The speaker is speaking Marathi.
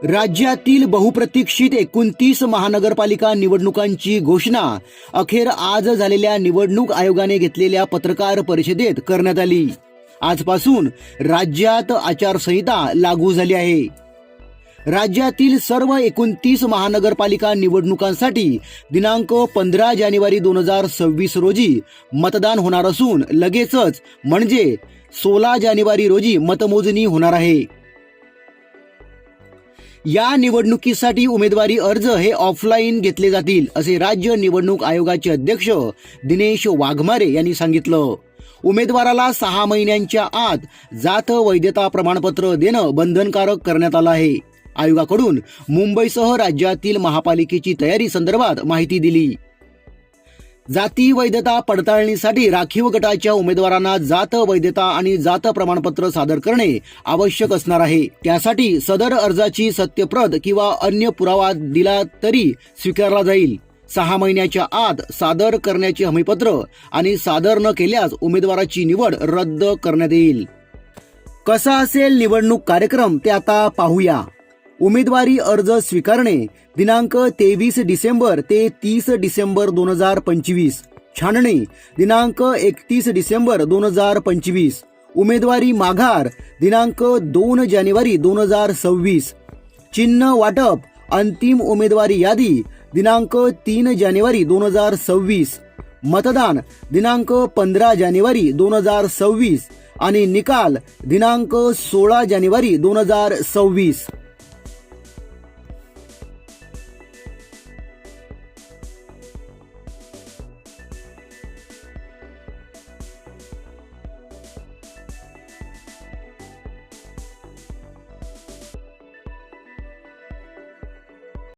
राज्यातील बहुप्रतीक्षित 29 महानगरपालिका निवडणुकांची घोषणा अखेर आज झालेल्या निवडणूक आयोगाने घेतलेल्या पत्रकार परिषदेत करण्यात आली। आजपासून राज्यात आचारसंहिता लागू झाली आहे। राज्यातील सर्व 29 महानगरपालिका निवडणुकांसाठी दिनांक 15 जानेवारी 2026 रोजी मतदान होणार असून लगेचच म्हणजे 16 जानेवारी रोजी मतमोजणी होणार आहे। या निवडणुकीसाठी उमेदवारी अर्ज हे ऑफलाईन घेतले जातील असे राज्य निवडणूक आयोगाचे अध्यक्ष दिनेश वाघमारे यांनी सांगितलं। उमेदवाराला 6 महिन्यांच्या आत जात वैधता प्रमाणपत्र देणं बंधनकारक करण्यात आलं आहे। आयोगाकडून मुंबईसह राज्यातील महापालिकेची तयारी संदर्भात माहिती दिली। जाती वैधता पडताळणीसाठी राखीव गटाच्या उमेदवारांना जात वैधता आणि जात प्रमाणपत्र सादर करणे आवश्यक असणार आहे। त्यासाठी सदर अर्जाची सत्यप्रत किंवा अन्य पुरावा दिला तरी स्वीकारला जाईल। 6 महिन्याच्या आत सादर करण्याचे हमीपत्र आणि सादर न केल्यास उमेदवाराची निवड रद्द करण्यात येईल। कसा असेल निवडणूक कार्यक्रम ते आता पाहूया। उमेदवारी अर्ज स्वीकारणे दिनांक 23 डिसेंबर ते 30 डिसेंबर 2025। छाननी दिनांक 31 डिसेंबर 2025। उमेदवारी माघार दिनांक 2 जानेवारी 2026। चिन्ह वाटप अंतिम उमेदवारी यादी दिनांक 3 जानेवारी 2026। मतदान दिनांक 15 जानेवारी 2026 आणि निकाल दिनांक 16 जानेवारी 2026।